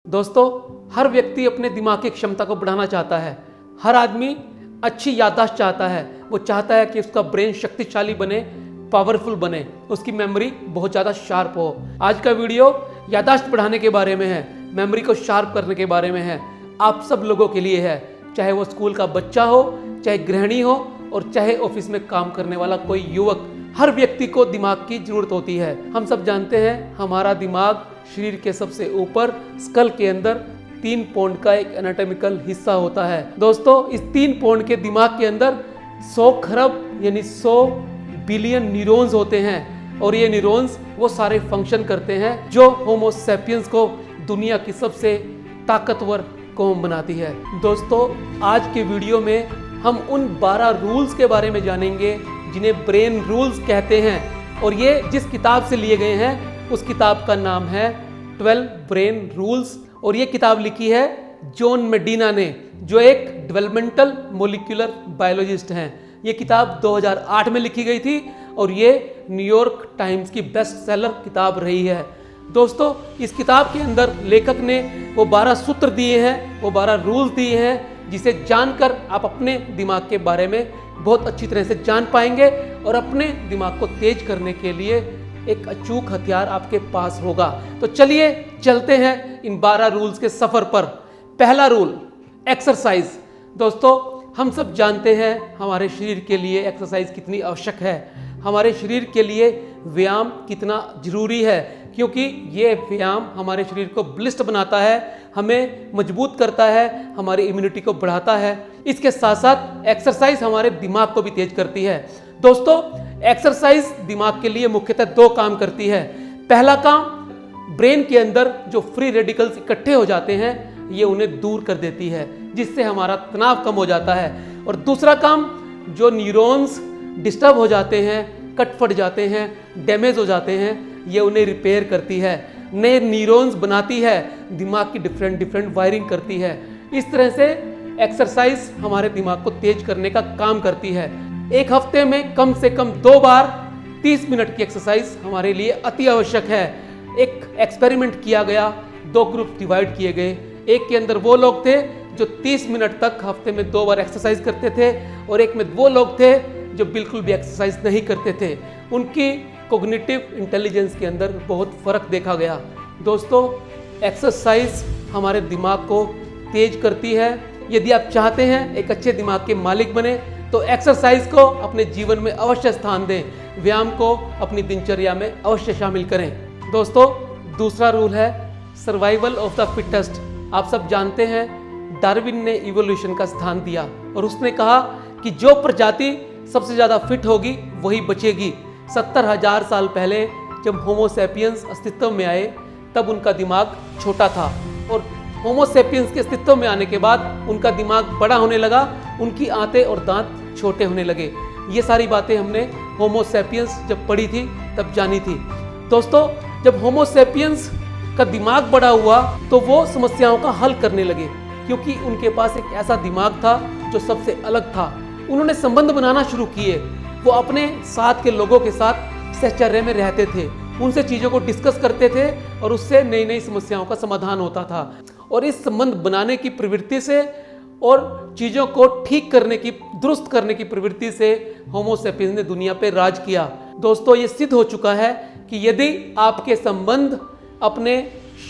दोस्तों, हर व्यक्ति अपने दिमाग की क्षमता को बढ़ाना चाहता है। हर आदमी अच्छी याददाश्त चाहता है। वो चाहता है कि उसका ब्रेन शक्तिशाली बने, पावरफुल बने, उसकी मेमोरी बहुत ज़्यादा शार्प हो। आज का वीडियो याददाश्त बढ़ाने के बारे में है, मेमोरी को शार्प करने के बारे में है। आप सब लोगों के लिए है, चाहे वो स्कूल का बच्चा हो, चाहे गृहिणी हो और चाहे ऑफिस में काम करने वाला कोई युवक। हर व्यक्ति को दिमाग की जरूरत होती है। हम सब जानते हैं हमारा दिमाग शरीर के सबसे ऊपर स्कल के अंदर 3 पौंड का एक एनाटॉमिकल हिस्सा होता है। दोस्तों, इस 3 पौंड के दिमाग के अंदर 100 खरब यानी 100 बिलियन न्यूरॉन्स होते हैं और ये न्यूरॉन्स वो सारे फंक्शन करते हैं जो होमो सैपियंस को दुनिया की सबसे ताकतवर कौम बनाती है। दोस्तों, आज के वीडियो में हम उन 12 रूल्स के बारे में जानेंगे जिन्हें ब्रेन रूल्स कहते हैं और ये जिस किताब से लिए गए हैं उस किताब का नाम है 12 ब्रेन रूल्स और ये किताब लिखी है जॉन मेडिना ने, जो एक डेवलपमेंटल मोलिकुलर बायोलॉजिस्ट हैं। ये किताब 2008 में लिखी गई थी और ये न्यूयॉर्क टाइम्स की बेस्ट सेलर किताब रही है। दोस्तों, इस किताब के अंदर लेखक ने वो 12 सूत्र दिए हैं, वो 12 रूल्स दिए हैं जिसे जानकर आप अपने दिमाग के बारे में बहुत अच्छी तरह से जान पाएंगे और अपने दिमाग को तेज करने के लिए एक अचूक हथियार आपके पास होगा। तो चलिए चलते हैं इन 12 रूल्स के सफर पर। पहला रूल, एक्सरसाइज। दोस्तों, हम सब जानते हैं हमारे शरीर के लिए एक्सरसाइज कितनी आवश्यक है, हमारे शरीर के लिए व्यायाम कितना जरूरी है, क्योंकि ये व्यायाम हमारे शरीर को बलिष्ठ बनाता है, हमें मजबूत करता है, हमारी इम्यूनिटी को बढ़ाता है। इसके साथ साथ एक्सरसाइज हमारे दिमाग को भी तेज करती है। दोस्तों, एक्सरसाइज दिमाग के लिए मुख्यतः 2 काम करती है। पहला काम, ब्रेन के अंदर जो फ्री रेडिकल्स इकट्ठे हो जाते हैं ये उन्हें दूर कर देती है, जिससे हमारा तनाव कम हो जाता है। और दूसरा काम, जो न्यूरॉन्स डिस्टर्ब हो जाते हैं, कट फट जाते हैं, डैमेज हो जाते हैं, ये उन्हें रिपेयर करती है, नए न्यूरॉन्स बनाती है, दिमाग की डिफरेंट वायरिंग करती है। इस तरह से एक्सरसाइज हमारे दिमाग को तेज करने का काम करती है। एक हफ्ते में कम से कम 2 बार 30 मिनट की एक्सरसाइज हमारे लिए अति आवश्यक है। एक एक्सपेरिमेंट किया गया, 2 ग्रुप डिवाइड किए गए। एक के अंदर वो लोग थे जो 30 मिनट तक हफ्ते में 2 बार एक्सरसाइज करते थे और एक में वो लोग थे जो बिल्कुल भी एक्सरसाइज नहीं करते थे। उनकी कॉग्निटिव इंटेलिजेंस के अंदर बहुत फर्क देखा गया। दोस्तों, एक्सरसाइज हमारे दिमाग को तेज करती है। यदि आप चाहते हैं एक अच्छे दिमाग के मालिक बने तो एक्सरसाइज को अपने जीवन में अवश्य स्थान दें, व्यायाम को अपनी दिनचर्या में अवश्य शामिल करें। दोस्तों, दूसरा रूल है सर्वाइवल ऑफ द फिटेस्ट। आप सब जानते हैं डार्विन ने इवोल्यूशन का स्थान दिया और उसने कहा कि जो प्रजाति सबसे ज़्यादा फिट होगी वही बचेगी। 70,000 साल पहले जब होमो सैपियंस अस्तित्व में आए तब उनका दिमाग छोटा था और होमो सैपियंस के अस्तित्व में आने के बाद उनका दिमाग बड़ा होने लगा, उनकी आंतें और दांत छोटे होने लगे। ये सारी बातें हमने होमो सैपियंस जब पढ़ी थी तब जानी थी। दोस्तों, जब होमो सैपियंस का दिमाग बड़ा हुआ तो वो समस्याओं का हल करने लगे, क्योंकि उनके पास एक ऐसा दिमाग था जो सबसे अलग था। उन्होंने संबंध बनाना शुरू किए। वो अपने साथ के लोगों के साथ सहचर्य में रहते थे, उनसे चीज़ों को डिस्कस करते थे और उससे नई नई समस्याओं का समाधान होता था। और इस संबंध बनाने की प्रवृत्ति से और चीज़ों को ठीक करने की, दुरुस्त करने की प्रवृत्ति से होमो सैपियंस ने दुनिया पे राज किया। दोस्तों, ये सिद्ध हो चुका है कि यदि आपके संबंध अपने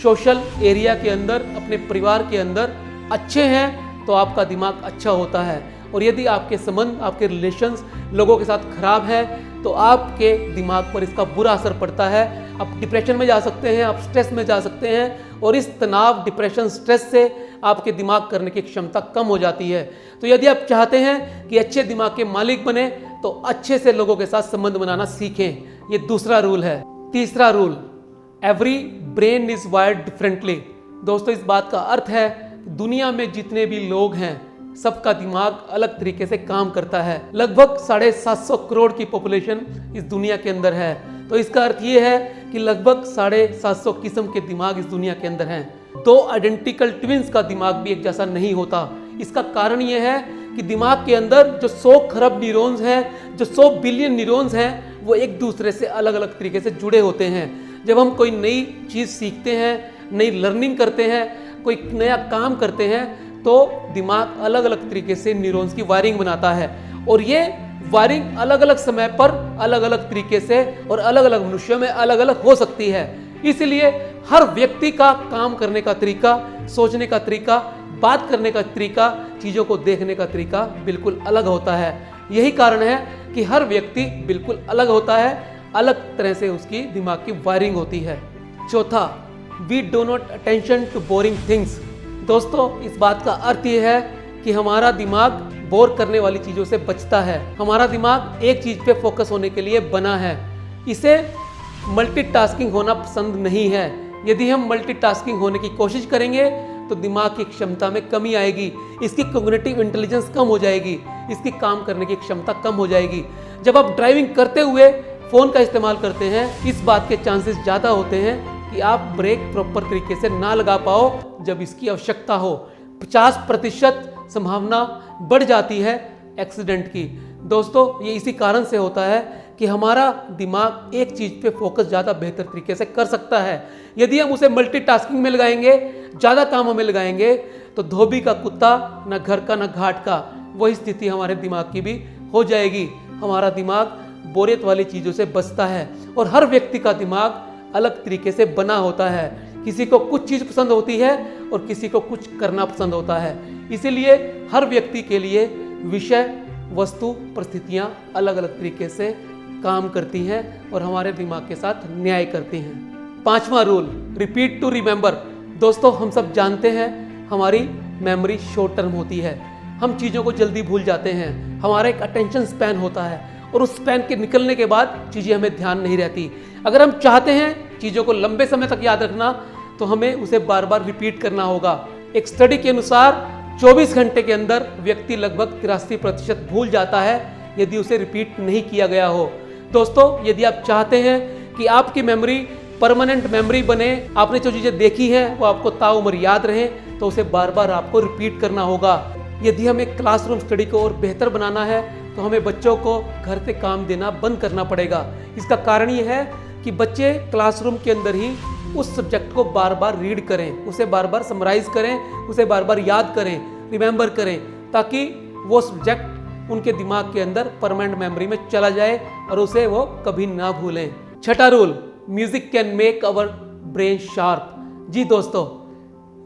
सोशल एरिया के अंदर, अपने परिवार के अंदर अच्छे हैं तो आपका दिमाग अच्छा होता है, और यदि आपके संबंध, आपके रिलेशंस लोगों के साथ खराब है तो आपके दिमाग पर इसका बुरा असर पड़ता है। आप डिप्रेशन में जा सकते हैं, आप स्ट्रेस में जा सकते हैं और इस तनाव, डिप्रेशन, स्ट्रेस से आपके दिमाग करने की क्षमता कम हो जाती है। तो यदि आप चाहते हैं कि अच्छे दिमाग के मालिक बने तो अच्छे से लोगों के साथ संबंध बनाना सीखें। ये दूसरा रूल है। तीसरा rule, every brain is wired differently. दोस्तों, इस बात का अर्थ है दुनिया में जितने भी लोग हैं सबका दिमाग अलग तरीके से काम करता है। लगभग 750 करोड़ की पॉपुलेशन इस दुनिया के अंदर है, तो इसका अर्थ ये है कि लगभग 750 किस्म के दिमाग इस दुनिया के अंदर हैं। 2 आइडेंटिकल ट्विंस का दिमाग भी एक जैसा नहीं होता। इसका कारण ये है कि दिमाग के अंदर जो 100 खरब न्यूरॉन्स हैं, जो 100 बिलियन न्यूरॉन्स हैं, वो एक दूसरे से अलग अलग तरीके से जुड़े होते हैं। जब हम कोई नई चीज़ सीखते हैं, नई लर्निंग करते हैं कोई नया काम करते हैं तो दिमाग अलग अलग तरीके से न्यूरॉन्स की वायरिंग बनाता है, और ये वायरिंग अलग अलग समय पर अलग अलग तरीके से और अलग अलग मनुष्यों में अलग अलग हो सकती है। इसलिए हर व्यक्ति का काम करने का तरीका, सोचने का तरीका, बात करने का तरीका, चीज़ों को देखने का तरीका बिल्कुल अलग होता है। यही कारण है कि हर व्यक्ति बिल्कुल अलग होता है, अलग तरह से उसकी दिमाग की वायरिंग होती है। चौथा, we do not attention to boring things. दोस्तों, इस बात का अर्थ यह है कि हमारा दिमाग बोर करने वाली चीज़ों से बचता है। हमारा दिमाग एक चीज़ पे फोकस होने के लिए बना है। इसे मल्टीटास्किंग होना पसंद नहीं है। यदि हम मल्टीटास्किंग होने की कोशिश करेंगे तो दिमाग की क्षमता में कमी आएगी, इसकी कॉग्निटिव इंटेलिजेंस कम हो जाएगी, इसकी काम करने की क्षमता कम हो जाएगी। जब आप ड्राइविंग करते हुए फ़ोन का इस्तेमाल करते हैं, इस बात के चांसेस ज़्यादा होते हैं कि आप ब्रेक प्रॉपर तरीके से ना लगा पाओ जब इसकी आवश्यकता हो। 50% संभावना बढ़ जाती है एक्सीडेंट की। दोस्तों, ये इसी कारण से होता है कि हमारा दिमाग एक चीज़ पे फोकस ज़्यादा बेहतर तरीके से कर सकता है। यदि हम उसे मल्टीटास्किंग में लगाएंगे, ज़्यादा कामों में लगाएंगे, तो धोबी का कुत्ता न घर का न घाट का, वही स्थिति हमारे दिमाग की भी हो जाएगी। हमारा दिमाग बोरियत वाली चीज़ों से बचता है, और हर व्यक्ति का दिमाग अलग तरीके से बना होता है। किसी को कुछ चीज़ पसंद होती है और किसी को कुछ करना पसंद होता है। इसीलिए हर व्यक्ति के लिए विषय, वस्तु, परिस्थितियाँ अलग अलग तरीके से काम करती हैं और हमारे दिमाग के साथ न्याय करती हैं। 5वां रूल, रिपीट टू रिमेंबर। दोस्तों, हम सब जानते हैं हमारी मेमोरी शॉर्ट टर्म होती है। हम चीज़ों को जल्दी भूल जाते हैं। हमारा एक अटेंशन स्पैन होता है, और उस स्पैन के निकलने के बाद चीज़ें हमें ध्यान नहीं रहती। अगर हम चाहते हैं चीज़ों को लंबे समय तक याद रखना, तो हमें उसे बार बार रिपीट करना होगा। एक स्टडी के अनुसार 24 घंटे के अंदर व्यक्ति लगभग 83% भूल जाता है यदि उसे रिपीट नहीं किया गया हो। दोस्तों, यदि आप चाहते हैं कि आपकी मेमोरी परमानेंट मेमोरी बने, आपने जो चीज़ें देखी है वो आपको ताउम्र याद रहे, तो उसे बार बार आपको रिपीट करना होगा। यदि हमें क्लासरूम स्टडी को और बेहतर बनाना है तो हमें बच्चों को घर से काम देना बंद करना पड़ेगा। इसका कारण ये है कि बच्चे क्लासरूम के अंदर ही उस सब्जेक्ट को बार बार रीड करें, उसे बार बार समराइज करें, उसे बार बार याद करें, रिमेंबर करें, ताकि वो सब्जेक्ट उनके दिमाग के अंदर परमानेंट मेमोरी में चला जाए और उसे वो कभी ना भूलें। 6वां rule, music can make our brain sharp. जी दोस्तों,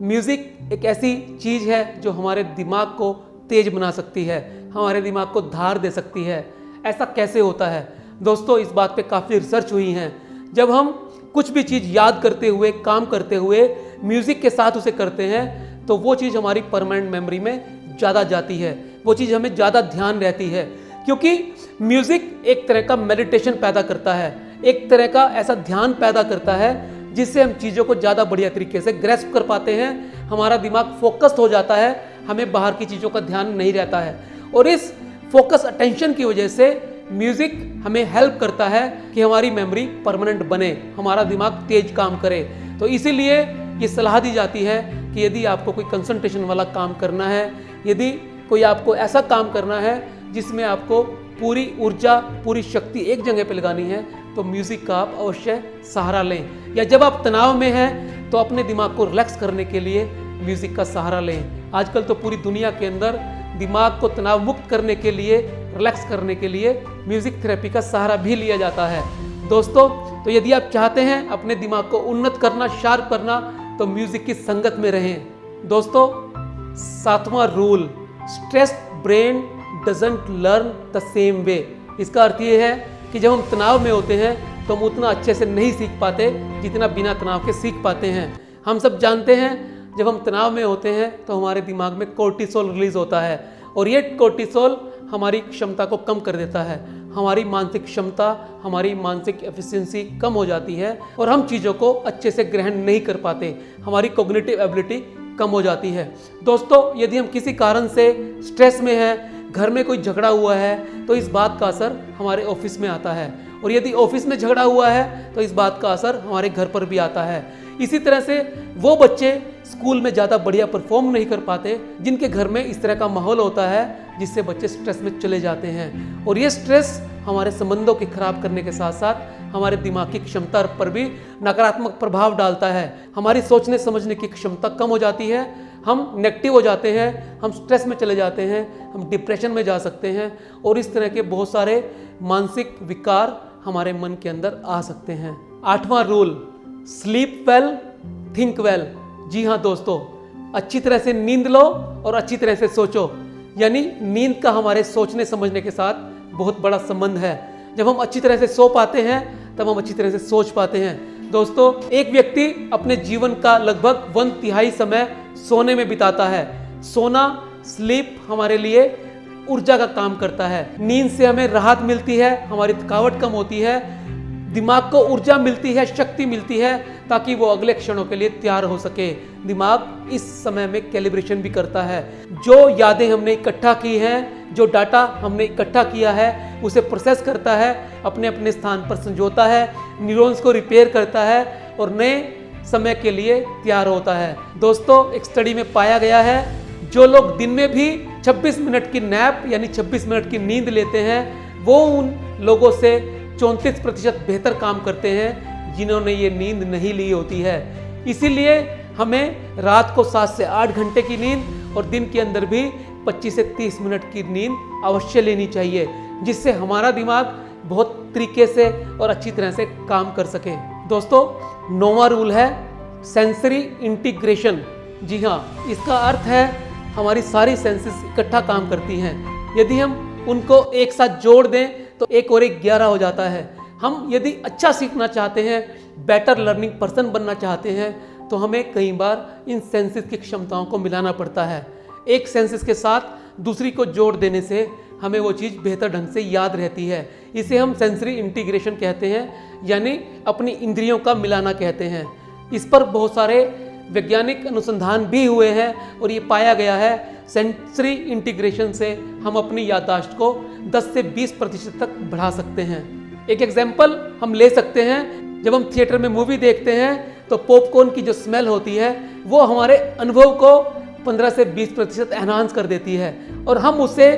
म्यूजिक एक ऐसी चीज़ है जो हमारे दिमाग को तेज बना सकती है, हमारे दिमाग को धार दे सकती है। ऐसा कैसे होता है? दोस्तों, इस बात पे काफ़ी रिसर्च हुई है। जब हम कुछ भी चीज़ याद करते हुए, काम करते हुए म्यूज़िक के साथ उसे करते हैं, तो वो चीज़ हमारी परमानेंट मेमोरी में ज़्यादा जाती है, वो चीज़ हमें ज़्यादा ध्यान रहती है। क्योंकि म्यूज़िक एक तरह का मेडिटेशन पैदा करता है, एक तरह का ऐसा ध्यान पैदा करता है जिससे हम चीज़ों को ज़्यादा बढ़िया तरीके से ग्रैस्प कर पाते हैं। हमारा दिमाग फोकस्ड हो जाता है, हमें बाहर की चीज़ों का ध्यान नहीं रहता है। और इस फोकस अटेंशन की वजह से म्यूज़िक हमें हेल्प करता है कि हमारी मेमोरी परमानेंट बने, हमारा दिमाग तेज काम करे। तो इसीलिए ये सलाह दी जाती है कि यदि आपको कोई कंसंट्रेशन वाला काम करना है, यदि कोई आपको ऐसा काम करना है जिसमें आपको पूरी ऊर्जा, पूरी शक्ति एक जगह पे लगानी है, तो म्यूज़िक का आप अवश्य सहारा लें। या जब आप तनाव में हैं तो अपने दिमाग को रिलैक्स करने के लिए म्यूज़िक का सहारा लें। आजकल तो पूरी दुनिया के अंदर दिमाग को तनाव मुक्त करने के लिए, रिलैक्स करने के लिए म्यूज़िक थेरेपी का सहारा भी लिया जाता है। दोस्तों, तो यदि आप चाहते हैं अपने दिमाग को उन्नत करना, शार्प करना, तो म्यूज़िक की संगत में रहें। दोस्तों, 7वां rule, stressed brain doesn't learn the same way. इसका अर्थ ये है कि जब हम तनाव में होते हैं तो हम उतना अच्छे से नहीं सीख पाते जितना बिना तनाव के सीख पाते हैं। हम सब जानते हैं जब हम तनाव में होते हैं तो हमारे दिमाग में कोर्टिसोल रिलीज होता है, और ये कोर्टिसोल हमारी क्षमता को कम कर देता है। हमारी मानसिक क्षमता, हमारी मानसिक एफिशिएंसी कम हो जाती है और हम चीज़ों को अच्छे से ग्रहण नहीं कर पाते, हमारी कॉग्निटिव एबिलिटी कम हो जाती है। दोस्तों, यदि हम किसी कारण से स्ट्रेस में हैं, घर में कोई झगड़ा हुआ है, तो इस बात का असर हमारे ऑफिस में आता है, और यदि ऑफिस में झगड़ा हुआ है तो इस बात का असर हमारे घर पर भी आता है। इसी तरह से वो बच्चे स्कूल में ज़्यादा बढ़िया परफॉर्म नहीं कर पाते जिनके घर में इस तरह का माहौल होता है, जिससे बच्चे स्ट्रेस में चले जाते हैं। और ये स्ट्रेस हमारे संबंधों के खराब करने के साथ साथ हमारे दिमाग की क्षमता पर भी नकारात्मक प्रभाव डालता है। हमारी सोचने समझने की क्षमता कम हो जाती है, हम नेगेटिव हो जाते हैं, हम स्ट्रेस में चले जाते हैं, हम डिप्रेशन में जा सकते हैं और इस तरह के बहुत सारे मानसिक विकार हमारे मन के अंदर आ सकते हैं। 8वां rule, sleep well think well. जी हाँ दोस्तों, अच्छी तरह से नींद लो और अच्छी तरह से सोचो। यानी नींद का हमारे सोचने समझने के साथ बहुत बड़ा संबंध है। जब हम अच्छी तरह से सो पाते हैं तब हम अच्छी तरह से सोच पाते हैं। दोस्तों, एक व्यक्ति अपने जीवन का लगभग 1/3 समय सोने में बिताता है। सोना, स्लीप हमारे लिए ऊर्जा का काम करता है। नींद से हमें राहत मिलती है, हमारी थकावट कम होती है, दिमाग को ऊर्जा मिलती है, शक्ति मिलती है ताकि वो अगले क्षणों के लिए तैयार हो सके। दिमाग इस समय में कैलिब्रेशन भी करता है। जो यादें हमने इकट्ठा की हैं, जो डाटा हमने इकट्ठा किया है, उसे प्रोसेस करता है, अपने अपने स्थान पर संजोता है, न्यूरॉन्स को रिपेयर करता है और नए समय के लिए तैयार होता है। दोस्तों, एक स्टडी में पाया गया है जो लोग दिन में भी 26 मिनट की नैप यानी 26 मिनट की नींद लेते हैं, वो उन लोगों से 34% बेहतर काम करते हैं जिन्होंने ये नींद नहीं ली होती है। इसीलिए हमें रात को 7 से 8 घंटे की नींद और दिन के अंदर भी 25 से 30 मिनट की नींद अवश्य लेनी चाहिए, जिससे हमारा दिमाग बहुत तरीके से और अच्छी तरह से काम कर सके। दोस्तों, 9वां रूल है सेंसरी इंटीग्रेशन। जी हाँ, इसका अर्थ है हमारी सारी सेंसेस इकट्ठा काम करती हैं। यदि हम उनको एक साथ जोड़ दें तो 1 और 1 11 हो जाता है। हम यदि अच्छा सीखना चाहते हैं, बेटर लर्निंग पर्सन बनना चाहते हैं, तो हमें कई बार इन सेंसेस की क्षमताओं को मिलाना पड़ता है। एक सेंसेस के साथ दूसरी को जोड़ देने से हमें वो चीज़ बेहतर ढंग से याद रहती है। इसे हम सेंसरी इंटीग्रेशन कहते हैं, यानी अपनी इंद्रियों का मिलाना कहते हैं। इस पर बहुत सारे वैज्ञानिक अनुसंधान भी हुए हैं और ये पाया गया है सेंसरी इंटीग्रेशन से हम अपनी याददाश्त को 10 से 20% तक बढ़ा सकते हैं। एक एग्जाम्पल हम ले सकते हैं, जब हम थिएटर में मूवी देखते हैं तो पॉपकॉर्न की जो स्मेल होती है वो हमारे अनुभव को 15 से 20% एनहांस कर देती है और हम उसे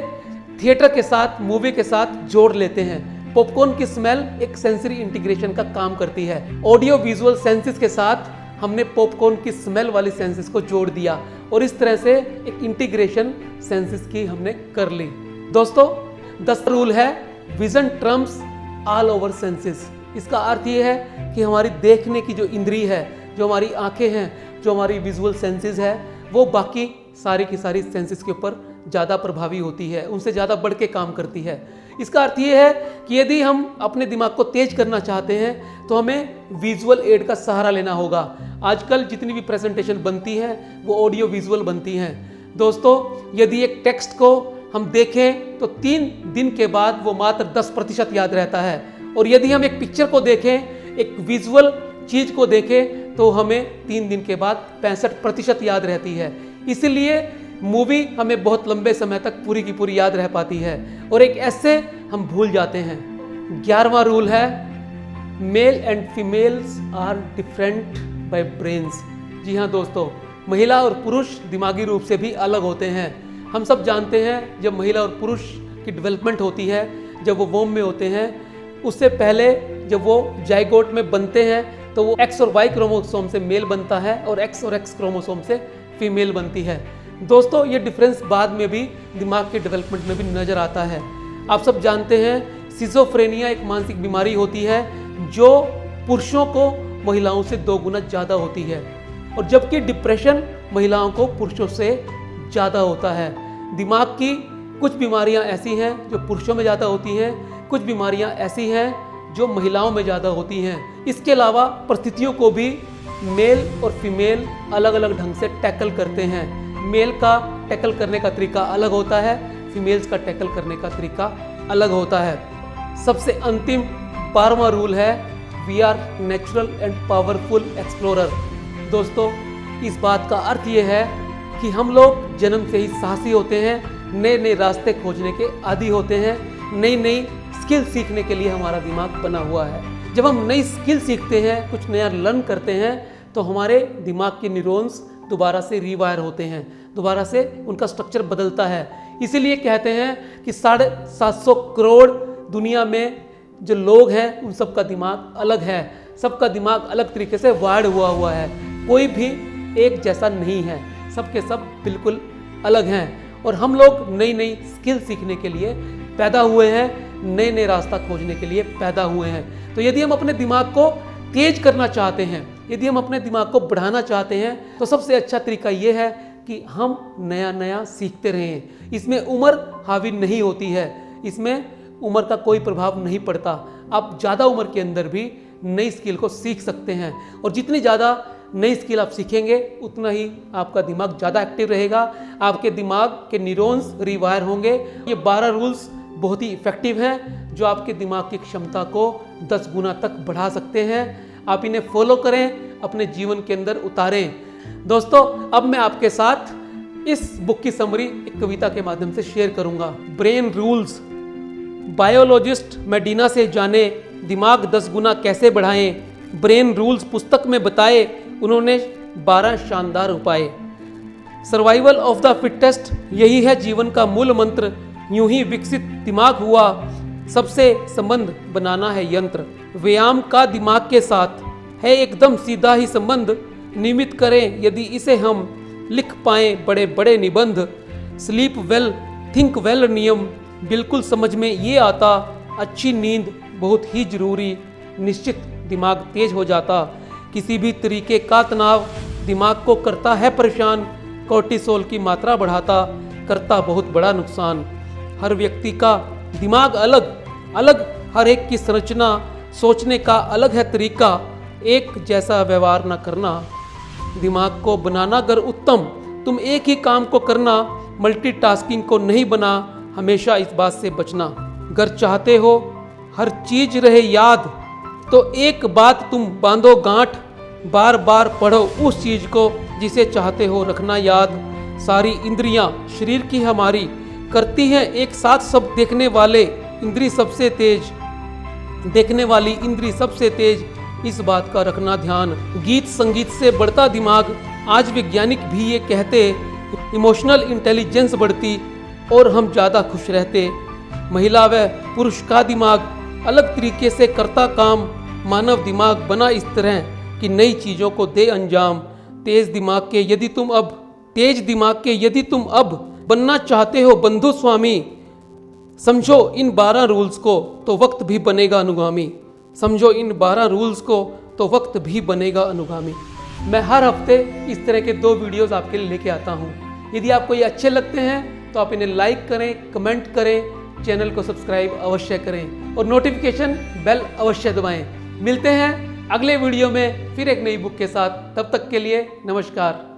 थिएटर के साथ, मूवी के साथ जोड़ लेते हैं। पॉपकॉर्न की स्मेल एक सेंसरी इंटीग्रेशन का काम करती है। ऑडियो विजुअल सेंसेस के साथ हमने पॉपकॉर्न की स्मेल वाली सेंसेस को जोड़ दिया और इस तरह से एक इंटीग्रेशन सेंसेस की हमने कर ली। दोस्तों, 10 रूल है vision Trump's all over senses. इसका अर्थ ये है कि हमारी देखने की जो इंद्री है, जो हमारी आंखें हैं, जो हमारी विजुअल सेंसेस है, वो बाकी सारी की सारी सेंसेस के ऊपर ज़्यादा प्रभावी होती है, उनसे ज़्यादा बढ़ के काम करती है। इसका अर्थ ये है कि यदि हम अपने दिमाग को तेज करना चाहते हैं तो हमें विजुअल एड का सहारा लेना होगा। आजकल जितनी भी प्रेजेंटेशन बनती हैं वो ऑडियो विजुअल बनती हैं। दोस्तों, यदि एक टेक्स्ट को हम देखें तो 3 दिन के बाद वो मात्र 10% याद रहता है और यदि हम एक पिक्चर को देखें, एक विजुअल चीज़ को देखें तो हमें 3 दिन के बाद 65% याद रहती है। इसीलिए मूवी हमें बहुत लंबे समय तक पूरी की पूरी याद रह पाती है और एक ऐसे हम भूल जाते हैं। 11वां रूल है male and females are different by brains. जी हाँ दोस्तों, महिला और पुरुष दिमागी रूप से भी अलग होते हैं। हम सब जानते हैं जब महिला और पुरुष की डेवलपमेंट होती है, जब वो वोम में होते हैं, उससे पहले जब वो जाइगोट में बनते हैं तो वो X और Y क्रोमोसोम से मेल बनता है और X और X क्रोमोसोम से फीमेल बनती है। दोस्तों, ये डिफरेंस बाद में भी दिमाग के डेवलपमेंट में भी नज़र आता है। आप सब जानते हैं सिजोफ्रेनिया एक मानसिक बीमारी होती है जो पुरुषों को महिलाओं से 2 गुना ज़्यादा होती है और जबकि डिप्रेशन महिलाओं को पुरुषों से ज़्यादा होता है। दिमाग की कुछ बीमारियां ऐसी हैं जो पुरुषों में ज़्यादा होती हैं, कुछ बीमारियां ऐसी हैं जो महिलाओं में ज़्यादा होती हैं। इसके अलावा परिस्थितियों को भी मेल और फीमेल अलग अलग ढंग से टैकल करते हैं। मेल का टैकल करने का तरीका अलग होता है, फीमेल्स का टैकल करने का तरीका अलग होता है। सबसे अंतिम 12वां रूल है we are natural and powerful explorer. दोस्तों, इस बात का अर्थ ये है कि हम लोग जन्म से ही साहसी होते हैं, नए नए रास्ते खोजने के आदी होते हैं, नई नई स्किल सीखने के लिए हमारा दिमाग बना हुआ है। जब हम नई स्किल सीखते हैं, कुछ नया लर्न करते हैं, तो हमारे दिमाग के न्यूरॉन्स दोबारा से रीवायर होते हैं, दोबारा से उनका स्ट्रक्चर बदलता है। इसीलिए कहते हैं कि 750 करोड़ दुनिया में जो लोग हैं उन सबका दिमाग अलग है, सबका दिमाग अलग तरीके से वायर्ड हुआ है, कोई भी एक जैसा नहीं है, सबके सब बिल्कुल अलग हैं। और हम लोग नई नई स्किल सीखने के लिए पैदा हुए हैं, नए नए रास्ता खोजने के लिए पैदा हुए हैं। तो यदि हम अपने दिमाग को तेज करना चाहते हैं, यदि हम अपने दिमाग को बढ़ाना चाहते हैं, तो सबसे अच्छा तरीका ये है कि हम नया नया सीखते रहें। इसमें उम्र हावी नहीं होती है, इसमें उम्र का कोई प्रभाव नहीं पड़ता। आप ज़्यादा उम्र के अंदर भी नई स्किल को सीख सकते हैं, और जितनी ज़्यादा नई स्किल आप सीखेंगे उतना ही आपका दिमाग ज़्यादा एक्टिव रहेगा, आपके दिमाग के न्यूरॉन्स रिवायर होंगे। ये 12 रूल्स बहुत ही इफ़ेक्टिव हैं जो आपके दिमाग की क्षमता को 10 गुना तक बढ़ा सकते हैं। आप इन्हें फॉलो करें, अपने जीवन के अंदर उतारें। दोस्तों, अब मैं आपके साथ इस बुक की समरी एक कविता के माध्यम से शेयर करूंगा। Brain rules. बायोलॉजिस्ट मेडिना से जाने दिमाग 10 गुना कैसे बढ़ाएं। ब्रेन रूल्स पुस्तक में बताए उन्होंने 12 शानदार उपाय। सर्वाइवल ऑफ द फिटेस्ट, यही है जीवन का मूल मंत्र। यूं ही विकसित दिमाग हुआ, सबसे संबंध बनाना है यंत्र। व्यायाम का दिमाग के साथ है एकदम सीधा ही संबंध। नियमित करें यदि इसे हम, लिख पाएं बड़े बड़े निबंध। स्लीप वेल थिंक वेल नियम, बिल्कुल समझ में ये आता। अच्छी नींद बहुत ही जरूरी, निश्चित दिमाग तेज हो जाता। किसी भी तरीके का तनाव दिमाग को करता है परेशान। कोर्टिसोल की मात्रा बढ़ाता, करता बहुत बड़ा नुकसान। हर व्यक्ति का दिमाग अलग अलग, हर एक की संरचना, सोचने का अलग है तरीका। एक जैसा व्यवहार न करना, दिमाग को बनाना अगर उत्तम, तुम एक ही काम को करना। मल्टीटास्किंग को नहीं बना, हमेशा इस बात से बचना। अगर चाहते हो हर चीज रहे याद, तो एक बात तुम बांधो गांठ। बार बार पढ़ो उस चीज को जिसे चाहते हो रखना याद। सारी इंद्रियां शरीर की हमारी करती हैं एक साथ सब। देखने वाले इंद्री सबसे तेज, देखने वाली इंद्री सबसे तेज, इस बात का रखना ध्यान। गीत संगीत से बढ़ता दिमाग, आज वैज्ञानिक भी ये कहते। इमोशनल इंटेलिजेंस बढ़ती और हम ज़्यादा खुश रहते। महिला व पुरुष का दिमाग अलग तरीके से करता काम। मानव दिमाग बना इस तरह कि नई चीज़ों को दे अंजाम। तेज दिमाग के यदि तुम अब बनना चाहते हो बंधु स्वामी, समझो इन 12 रूल्स को तो वक्त भी बनेगा अनुगामी। समझो इन 12 रूल्स को तो वक्त भी बनेगा अनुगामी। मैं हर हफ्ते इस तरह के 2 वीडियोस आपके लिए लेके आता हूँ। यदि आपको ये अच्छे लगते हैं तो आप इन्हें लाइक करें, कमेंट करें, चैनल को सब्सक्राइब अवश्य करें और नोटिफिकेशन बेल अवश्य दबाएं। मिलते हैं अगले वीडियो में फिर एक नई बुक के साथ। तब तक के लिए नमस्कार।